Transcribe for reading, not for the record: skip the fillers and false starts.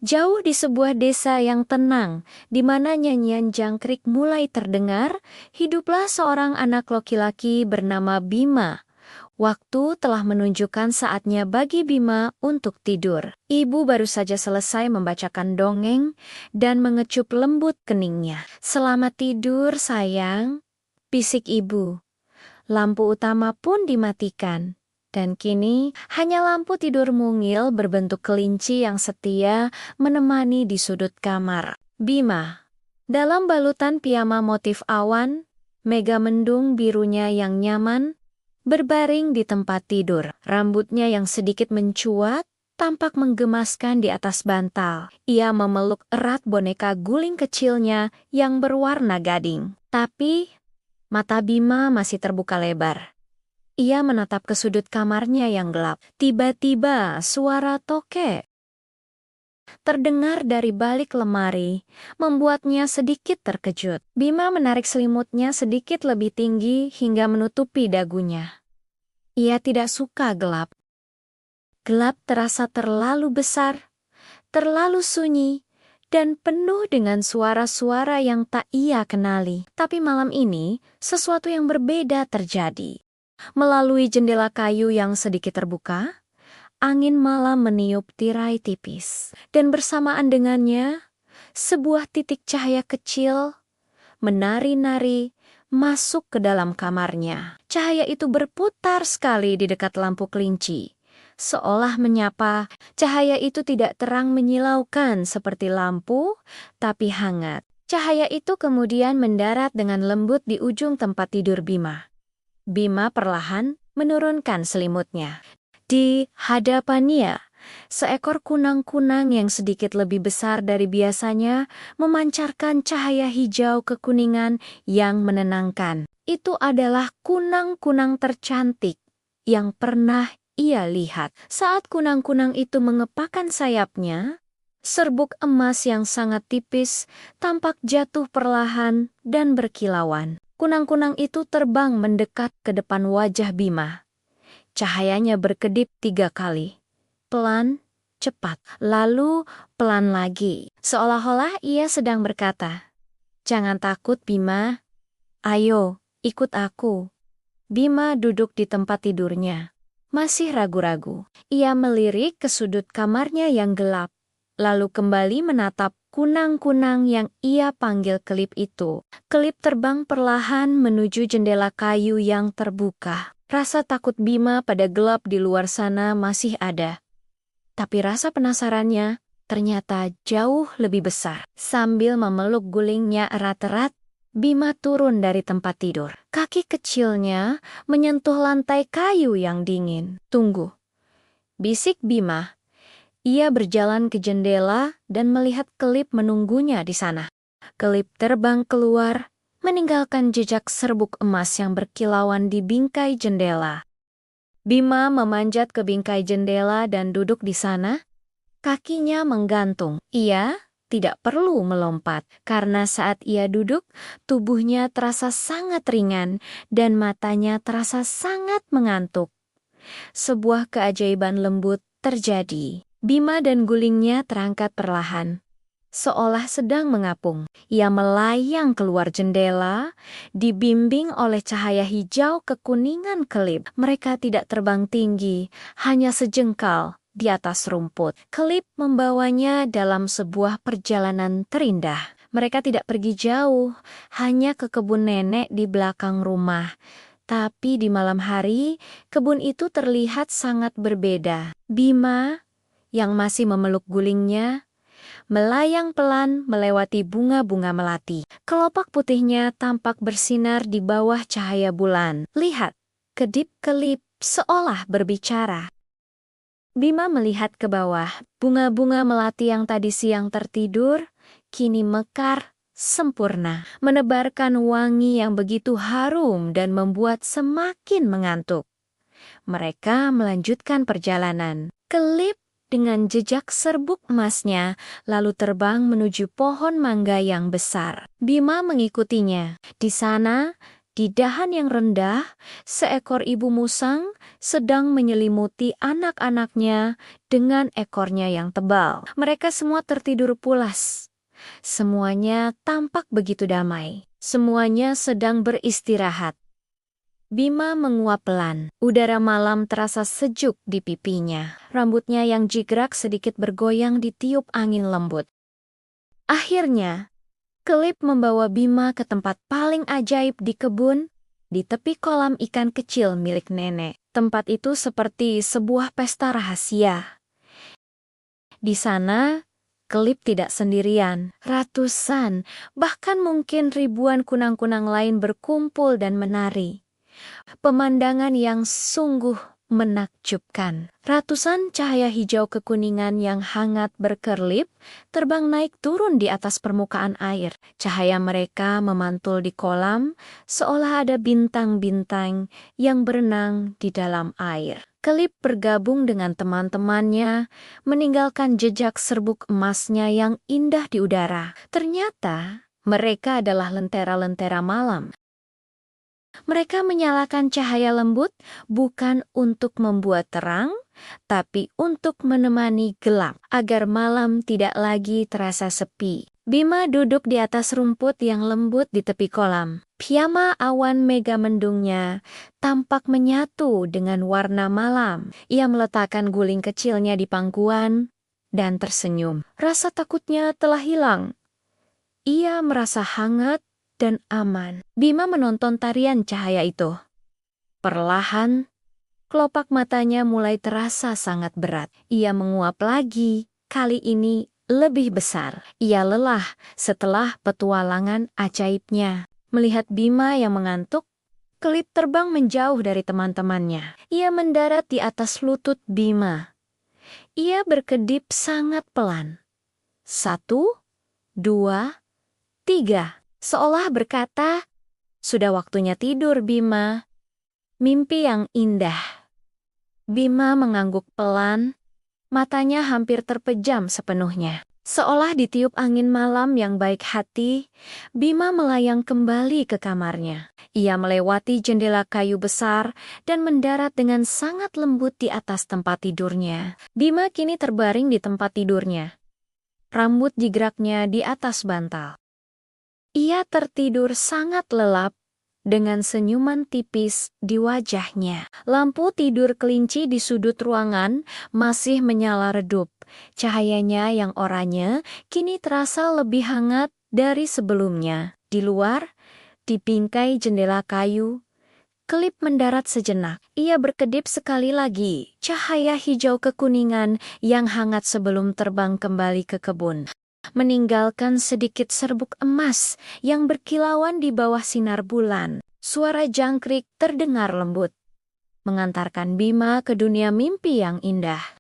Jauh di sebuah desa yang tenang, di mana nyanyian jangkrik mulai terdengar, hiduplah seorang anak laki-laki bernama Bima. Waktu telah menunjukkan saatnya bagi Bima untuk tidur. Ibu baru saja selesai membacakan dongeng dan mengecup lembut keningnya. "Selamat tidur, sayang," bisik ibu. Lampu utama pun dimatikan. Dan kini hanya lampu tidur mungil berbentuk kelinci yang setia menemani di sudut kamar. Bima, dalam balutan piyama motif awan, mega mendung birunya yang nyaman, berbaring di tempat tidur. Rambutnya yang sedikit mencuat, tampak menggemaskan di atas bantal. Ia memeluk erat boneka guling kecilnya yang berwarna gading. Tapi mata Bima masih terbuka lebar. Ia menatap ke sudut kamarnya yang gelap. Tiba-tiba suara tokek terdengar dari balik lemari, membuatnya sedikit terkejut. Bima menarik selimutnya sedikit lebih tinggi hingga menutupi dagunya. Ia tidak suka gelap. Gelap terasa terlalu besar, terlalu sunyi, dan penuh dengan suara-suara yang tak ia kenali. Tapi malam ini, sesuatu yang berbeda terjadi. Melalui jendela kayu yang sedikit terbuka, angin malam meniup tirai tipis. Dan bersamaan dengannya, sebuah titik cahaya kecil menari-nari masuk ke dalam kamarnya. Cahaya itu berputar sekali di dekat lampu kelinci. Seolah menyapa, cahaya itu tidak terang menyilaukan seperti lampu, tapi hangat. Cahaya itu kemudian mendarat dengan lembut di ujung tempat tidur Bima. Bima perlahan menurunkan selimutnya. Di hadapannya, seekor kunang-kunang yang sedikit lebih besar dari biasanya memancarkan cahaya hijau kekuningan yang menenangkan. Itu adalah kunang-kunang tercantik yang pernah ia lihat. Saat kunang-kunang itu mengepakkan sayapnya, serbuk emas yang sangat tipis tampak jatuh perlahan dan berkilauan. Kunang-kunang itu terbang mendekat ke depan wajah Bima. Cahayanya berkedip 3 kali. Pelan, cepat, lalu pelan lagi. Seolah-olah ia sedang berkata, "Jangan takut, Bima. Ayo, ikut aku." Bima duduk di tempat tidurnya. Masih ragu-ragu. Ia melirik ke sudut kamarnya yang gelap, lalu kembali menatap kunang-kunang yang ia panggil kelip itu. Kelip terbang perlahan menuju jendela kayu yang terbuka. Rasa takut Bima pada gelap di luar sana masih ada. Tapi rasa penasarannya ternyata jauh lebih besar. Sambil memeluk gulingnya erat-erat, Bima turun dari tempat tidur. Kaki kecilnya menyentuh lantai kayu yang dingin. "Tunggu," bisik Bima. Ia berjalan ke jendela dan melihat kelip menunggunya di sana. Kelip terbang keluar, meninggalkan jejak serbuk emas yang berkilauan di bingkai jendela. Bima memanjat ke bingkai jendela dan duduk di sana. Kakinya menggantung. Ia tidak perlu melompat, karena saat ia duduk, tubuhnya terasa sangat ringan dan matanya terasa sangat mengantuk. Sebuah keajaiban lembut terjadi. Bima dan gulingnya terangkat perlahan, seolah sedang mengapung. Ia melayang keluar jendela, dibimbing oleh cahaya hijau kekuningan kelip. Mereka tidak terbang tinggi, hanya sejengkal di atas rumput. Kelip membawanya dalam sebuah perjalanan terindah. Mereka tidak pergi jauh, hanya ke kebun nenek di belakang rumah. Tapi di malam hari, kebun itu terlihat sangat berbeda. Bima, yang masih memeluk gulingnya, melayang pelan melewati bunga-bunga melati. Kelopak putihnya tampak bersinar di bawah cahaya bulan. "Lihat," kedip-kelip seolah berbicara. Bima melihat ke bawah. Bunga-bunga melati yang tadi siang tertidur, kini mekar sempurna, menebarkan wangi yang begitu harum dan membuat semakin mengantuk. Mereka melanjutkan perjalanan. Kelip dengan jejak serbuk emasnya, lalu terbang menuju pohon mangga yang besar. Bima mengikutinya. Di sana, Di dahan yang rendah, seekor ibu musang sedang menyelimuti anak-anaknya dengan ekornya yang tebal. Mereka semua tertidur pulas. Semuanya tampak begitu damai. Semuanya sedang beristirahat. Bima menguap pelan. Udara malam terasa sejuk di pipinya. Rambutnya yang jigrak sedikit bergoyang ditiup angin lembut. Akhirnya, Kelip membawa Bima ke tempat paling ajaib di kebun, di tepi kolam ikan kecil milik nenek. Tempat itu seperti sebuah pesta rahasia. Di sana, Kelip tidak sendirian. Ratusan, bahkan mungkin ribuan kunang-kunang lain berkumpul dan menari. Pemandangan yang sungguh menakjubkan. Ratusan cahaya hijau kekuningan yang hangat berkerlip terbang naik turun di atas permukaan air. Cahaya mereka memantul di kolam seolah ada bintang-bintang yang berenang di dalam air. Kelip bergabung dengan teman-temannya, meninggalkan jejak serbuk emasnya yang indah di udara. Ternyata mereka adalah lentera-lentera malam. Mereka menyalakan cahaya lembut bukan untuk membuat terang, tapi untuk menemani gelap, agar malam tidak lagi terasa sepi. Bima duduk di atas rumput yang lembut di tepi kolam. Piyama awan mega mendungnya tampak menyatu dengan warna malam. Ia meletakkan guling kecilnya di pangkuan dan tersenyum. Rasa takutnya telah hilang. Ia merasa hangat dan aman. Bima menonton tarian cahaya itu. Perlahan, kelopak matanya mulai terasa sangat berat. Ia menguap lagi, kali ini lebih besar. Ia lelah setelah petualangan ajaibnya. Melihat Bima yang mengantuk, Kelip terbang menjauh dari teman-temannya. Ia mendarat di atas lutut Bima. Ia berkedip sangat pelan. 1, 2, 3. Seolah berkata, "Sudah waktunya tidur, Bima." Mimpi yang indah. Bima mengangguk pelan, matanya hampir terpejam sepenuhnya. Seolah ditiup angin malam yang baik hati, Bima melayang kembali ke kamarnya. Ia melewati jendela kayu besar dan mendarat dengan sangat lembut di atas tempat tidurnya. Bima kini terbaring di tempat tidurnya. Rambut jigraknya di atas bantal. Ia tertidur sangat lelap dengan senyuman tipis di wajahnya. Lampu tidur kelinci di sudut ruangan masih menyala redup. Cahayanya yang oranye kini terasa lebih hangat dari sebelumnya. Di luar, di bingkai jendela kayu, Kelip mendarat sejenak. Ia berkedip sekali lagi. Cahaya hijau kekuningan yang hangat sebelum terbang kembali ke kebun. Meninggalkan sedikit serbuk emas yang berkilauan di bawah sinar bulan. Suara jangkrik terdengar lembut, mengantarkan Bima ke dunia mimpi yang indah.